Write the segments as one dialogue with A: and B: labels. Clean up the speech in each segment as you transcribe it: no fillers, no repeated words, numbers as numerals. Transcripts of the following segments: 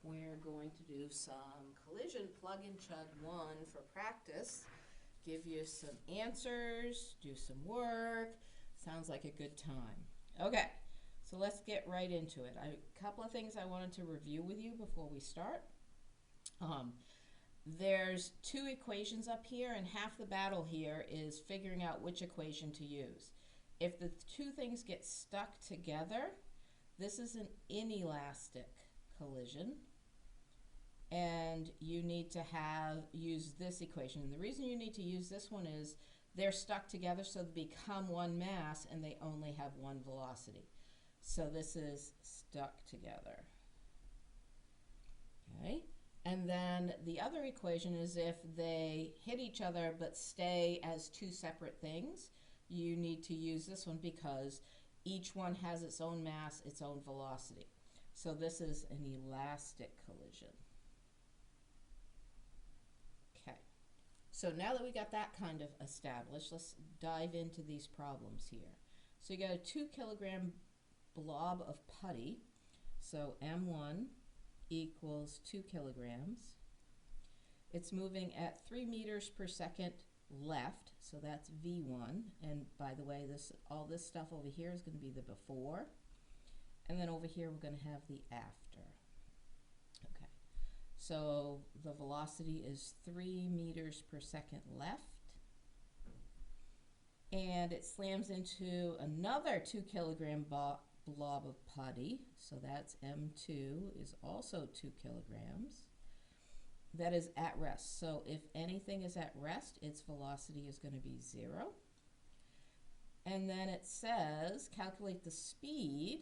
A: we're going to do some collision plug and chug 1 for practice. Give you some answers, do some work. Sounds like a good time. Okay, so let's get right into it. A couple of things I wanted to review with you before we start. There's 2 equations up here, and half the battle here is figuring out which equation to use. If the 2 things get stuck together, this is an inelastic collision, and you need to use this equation. And the reason you need to use this one is they're stuck together, so they become one mass and they only have one velocity. So this is stuck together. Okay, and then the other equation is if they hit each other but stay as 2 separate things, you need to use this one because each one has its own mass, its own velocity. So this is an elastic collision. Okay, so now that we got that kind of established, let's dive into these problems here. So you got a 2 kilogram blob of putty, so M1 equals 2 kilograms. It's moving at 3 meters per second left, so that's V1, and by the way, all this stuff over here is going to be the before, and then over here we're going to have the after. Okay, so the velocity is 3 meters per second left, and it slams into another 2 kilogram blob of putty, so that's M2 is also 2 kilograms. That is at rest. So if anything is at rest, its velocity is going to be 0. And then it says calculate the speed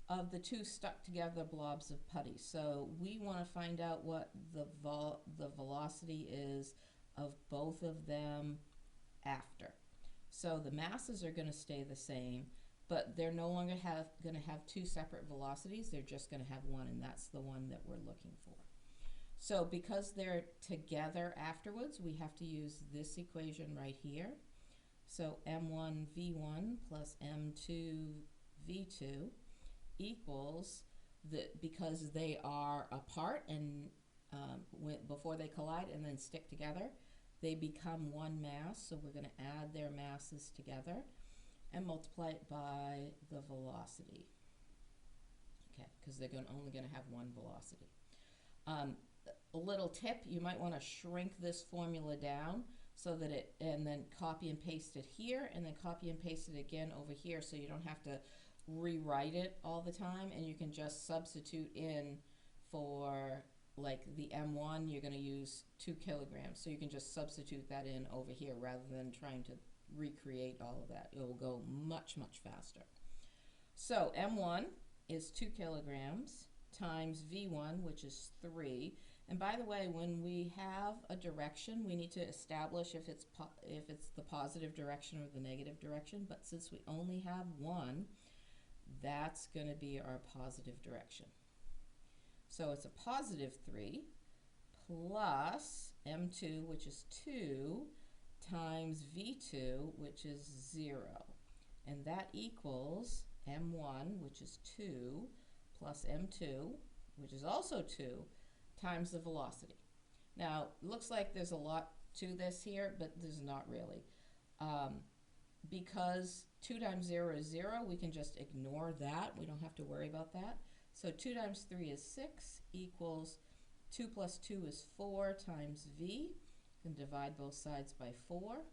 A: of the 2 stuck together blobs of putty. So we want to find out what the velocity is of both of them after. So the masses are going to stay the same, but they're no longer going to have 2 separate velocities. They're just going to have one, and that's the one that we're looking for. So because they're together afterwards, we have to use this equation right here. So M1 V1 plus M2 V2 equals, because they are apart and before they collide and then stick together, they become one mass. So we're going to add their masses together and multiply it by the velocity. Okay, because they're only going to have one velocity. A little tip, you might want to shrink this formula down so that and then copy and paste it here, and then copy and paste it again over here, so you don't have to rewrite it all the time, and you can just substitute in for, like, the M1, you're going to use 2 kilograms, so you can just substitute that in over here rather than trying to recreate all of that. It will go much, much faster. So M1 is 2 kilograms times V1, which is 3. And by the way, when we have a direction, we need to establish if it's the positive direction or the negative direction. But since we only have one, that's going to be our positive direction. So it's a positive 3 plus M2, which is 2, times V2, which is 0. And that equals M1, which is 2, plus M2, which is also 2, times the velocity. Now, it looks like there's a lot to this here, but there's not really. Because 2 times 0 is 0, we can just ignore that. We don't have to worry about that. So 2 times 3 is 6 equals 2 plus 2 is 4 times V. You can divide both sides by 4.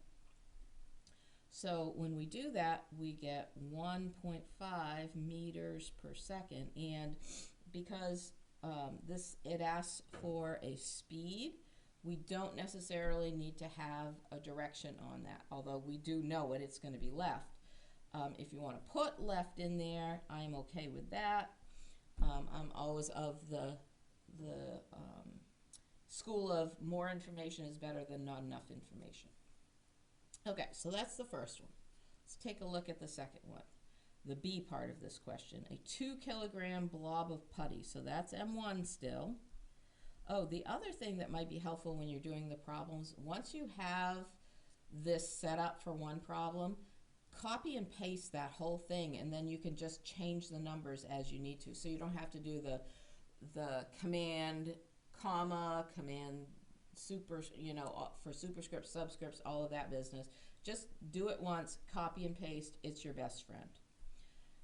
A: So when we do that, we get 1.5 meters per second. And because it asks for a speed, we don't necessarily need to have a direction on that, although we do know it, it's going to be left. If you want to put left in there, I'm okay with that. I'm always of the school of more information is better than not enough information. Okay, so that's the first one. Let's take a look at the second one, the B part of this question. A 2 kilogram blob of putty, so that's M1 still. Oh, the other thing that might be helpful when you're doing the problems, once you have this set up for one problem, copy and paste that whole thing, and then you can just change the numbers as you need to. So you don't have to do the command comma, command super, for superscripts, subscripts, all of that business. Just do it once, copy and paste, it's your best friend.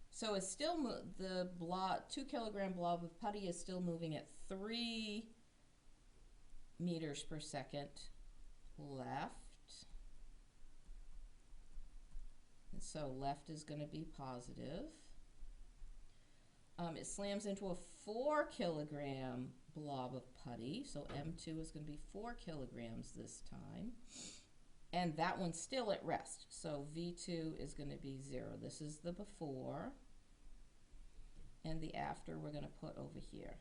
A: So it's still, the 2 kilogram blob of putty is still moving at 3 meters per second left. And so left is going to be positive. It slams into a 4 kilogram blob of putty, so M2 is going to be 4 kilograms this time. And that one's still at rest, so V2 is going to be 0. This is the before, and the after we're going to put over here.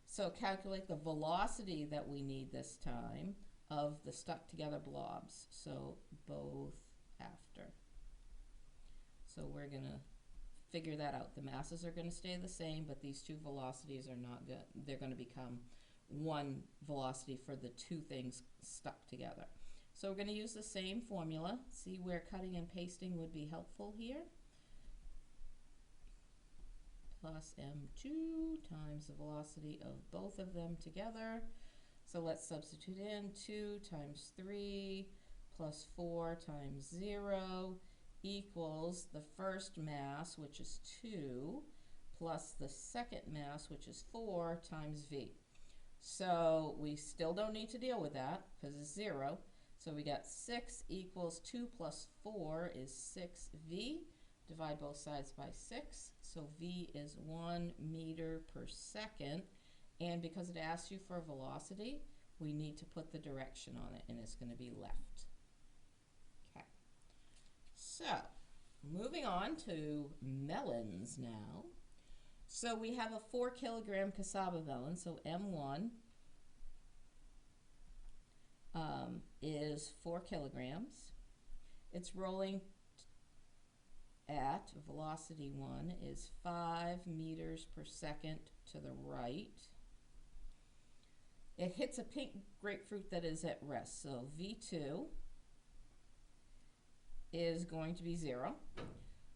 A: So calculate the velocity that we need this time of the stuck together blobs, so both after. So we're going to figure that out. The masses are going to stay the same, but these two velocities are not good. They're going to become one velocity for the two things stuck together. So we're going to use the same formula. See where cutting and pasting would be helpful here. Plus M2 times the velocity of both of them together. So let's substitute in 2 times 3 plus 4 times 0 equals the first mass, which is 2, plus the second mass, which is 4, times V. So we still don't need to deal with that because it's 0. So we got 6 equals 2 plus 4 is 6V. Divide both sides by 6. So V is 1 meter per second. And because it asks you for velocity, we need to put the direction on it, and it's going to be left. Okay. So, moving on to melons now. So we have a 4 kilogram cassava melon, so M1 is 4 kilograms. It's rolling at velocity 1 is 5 meters per second to the right. It hits a pink grapefruit that is at rest, so V2 is going to be 0.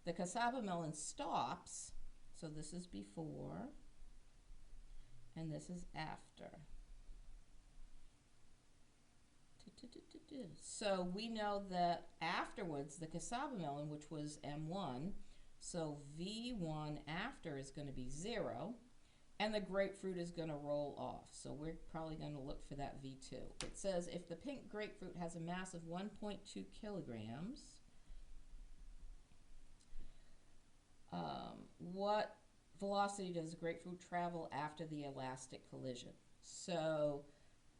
A: The cassava melon stops, so this is before, and this is after. So we know that afterwards, the cassava melon, which was M1, so V1 after is going to be 0, and the grapefruit is going to roll off. So we're probably going to look for that V2. It says if the pink grapefruit has a mass of 1.2 kilograms, what velocity does the grapefruit travel after the elastic collision? So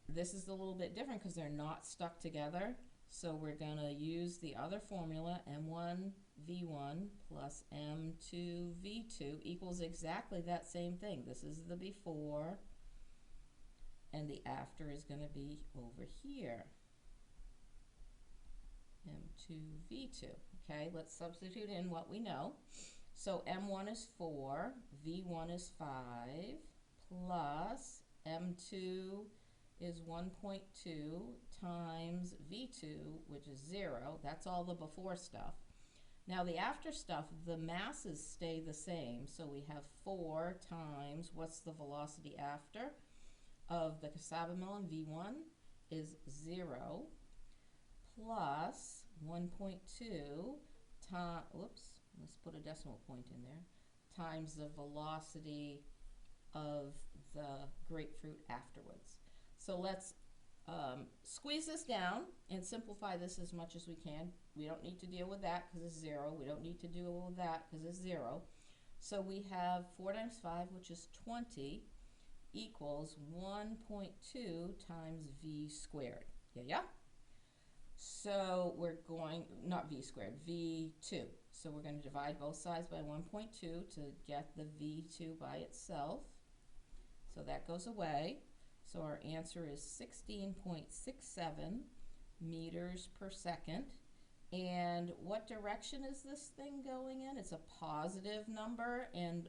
A: this is a little bit different because they're not stuck together. So we're going to use the other formula, M1 V1 plus M2 V2 equals exactly that same thing. This is the before, and the after is going to be over here. M2 V2. Okay, let's substitute in what we know. So M1 is 4, V1 is 5, plus M2 is 1.2 times V2, which is 0. That's all the before stuff. Now the after stuff, the masses stay the same. So we have 4 times, what's the velocity after of the cassava melon? V1 is 0, plus 1.2 times, whoops, let's put a decimal point in there, times the velocity of the grapefruit afterwards. So let's squeeze this down and simplify this as much as we can. We don't need to deal with that because it's 0. We don't need to deal with that because it's 0. So we have 4 times 5, which is 20, equals 1.2 times V squared. Yeah? So we're going, not V squared, V2. So we're going to divide both sides by 1.2 to get the V2 by itself. So that goes away. So our answer is 16.67 meters per second. And what direction is this thing going in? It's a positive number, and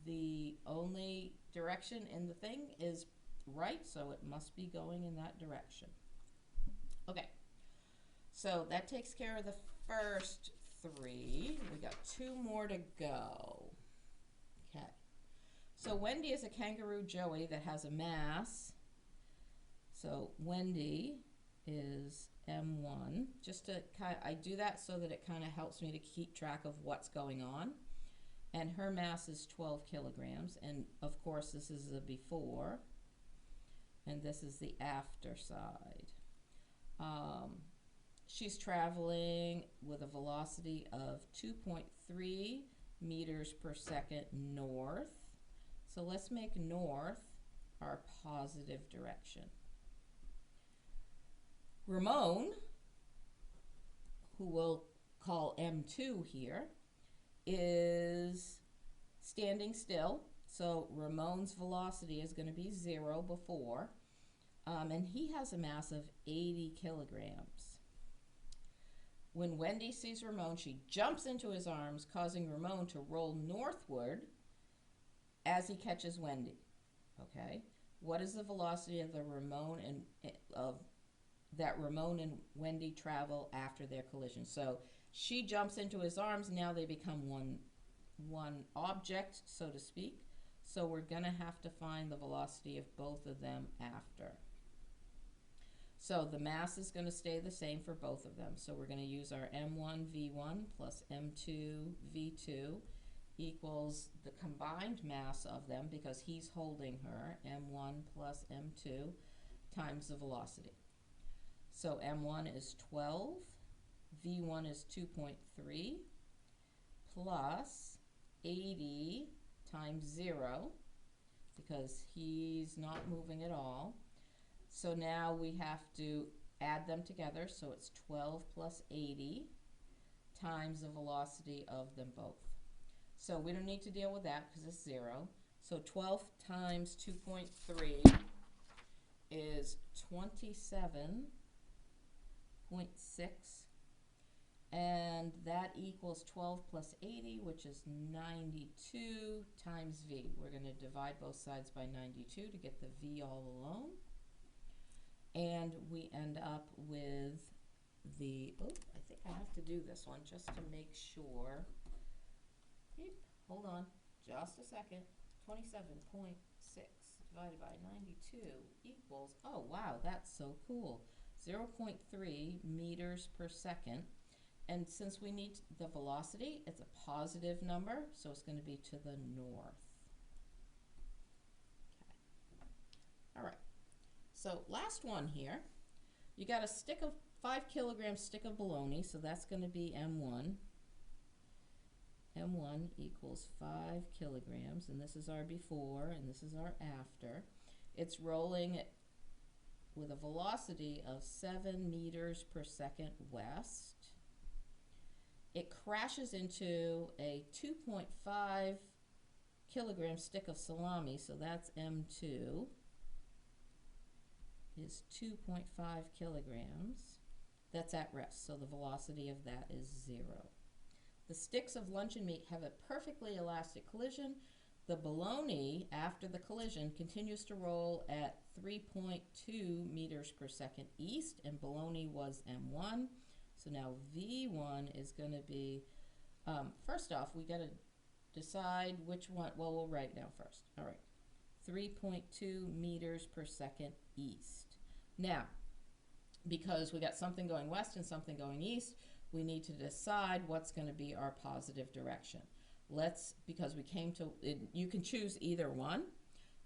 A: the only direction in the thing is right, so it must be going in that direction. Okay, so that takes care of the first 3. We got 2 more to go. Okay. So Wendy is a kangaroo joey that has a mass. So Wendy is M1. Just to I do that so that it kind of helps me to keep track of what's going on. And her mass is 12 kilograms. And of course, this is the before, and this is the after side. She's traveling with a velocity of 2.3 meters per second north. So let's make north our positive direction. Ramon, who we'll call M2 here, is standing still. So Ramon's velocity is going to be 0 before, and he has a mass of 80 kilograms. When Wendy sees Ramon, she jumps into his arms, causing Ramon to roll northward as he catches Wendy. Okay, what is the velocity of the Ramon that Ramon and Wendy travel after their collision? So she jumps into his arms. Now they become one object, so to speak. So we're going to have to find the velocity of both of them after. So the mass is going to stay the same for both of them. So we're going to use our M1 V1 plus M2 V2 equals the combined mass of them, because he's holding her, M1 plus M2 times the velocity. So M1 is 12, V1 is 2.3, plus 80 times 0, because he's not moving at all. So now we have to add them together, so it's 12 plus 80 times the velocity of them both. So we don't need to deal with that because it's 0. So 12 times 2.3 is 27.6, and that equals 12 plus 80, which is 92 times V. We're going to divide both sides by 92 to get the V all alone. And we end up with the, oh, I think I have to do this one just to make sure. Hold on, just a second. 27.6 divided by 92 equals, oh wow, that's so cool, 0.3 meters per second. And since we need the velocity, it's a positive number, so it's going to be to the north. Okay. All right. So last one here. You got a 5 kilogram stick of bologna, so that's going to be M1. M1 equals 5 kilograms, and this is our before, and this is our after. It's rolling with a velocity of 7 meters per second west. It crashes into a 2.5 kilogram stick of salami, so that's M2, is 2.5 kilograms. That's at rest, so the velocity of that is 0. The sticks of luncheon meat have a perfectly elastic collision. The bologna, after the collision, continues to roll at 3.2 meters per second east, and bologna was M1. So now V1 is going to be, first off, we got to decide which one. Well, we'll write now first. All right, 3.2 meters per second east. Now, because we got something going west and something going east, we need to decide what's going to be our positive direction. Because we came to, you can choose either one,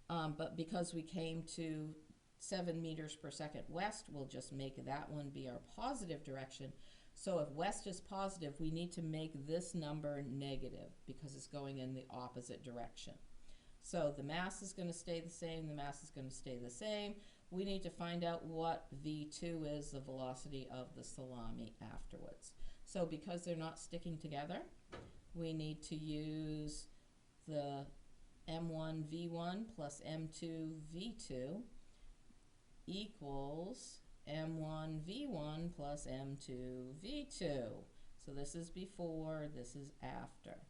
A: but because we came to 7 meters per second west, we'll just make that one be our positive direction. So if west is positive, we need to make this number negative because it's going in the opposite direction. So the mass is going to stay the same, the mass is going to stay the same. We need to find out what V2 is, the velocity of the salami afterwards. So because they're not sticking together, we need to use the M1 V1 plus M2 V2 equals M1 V1 plus M2 V2. So this is before, this is after.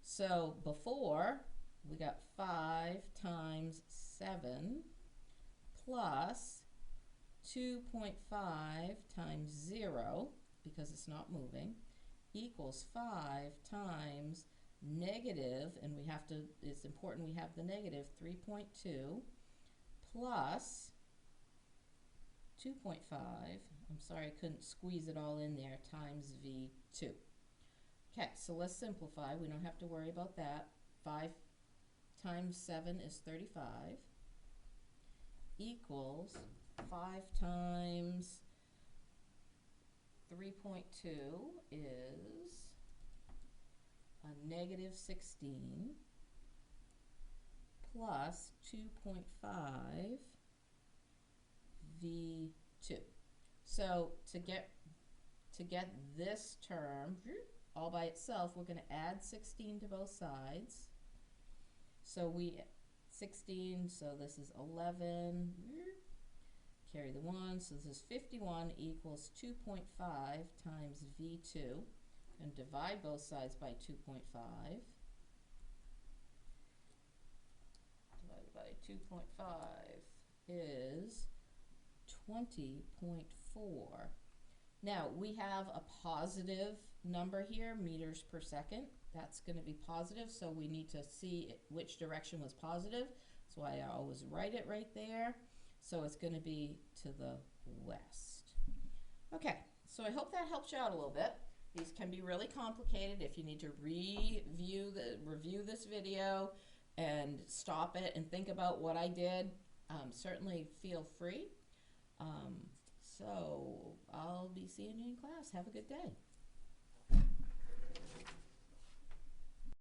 A: So before, we got 5 times 7 plus 2.5 times 0, because it's not moving, equals 5 times negative, and we have to, it's important we have the negative 3.2 plus 2.5, I'm sorry I couldn't squeeze it all in there, times V2. Okay, so let's simplify. We don't have to worry about that. 5 times 7 is 35 equals 5 times 3.2 is a negative 16 plus 2.5 V2. So to get this term all by itself, we're going to add 16 to both sides. So 16, so this is 11, carry the 1, so this is 51 equals 2.5 times V2, and divide both sides by 2.5. Divided by 2.5 is 20.4. Now, we have a positive number here, meters per second. That's going to be positive, so we need to see which direction was positive. That's why I always write it right there. So it's going to be to the west. Okay, so I hope that helps you out a little bit. These can be really complicated. If you need to review this video and stop it and think about what I did, certainly feel free. So I'll be seeing you in class. Have a good day.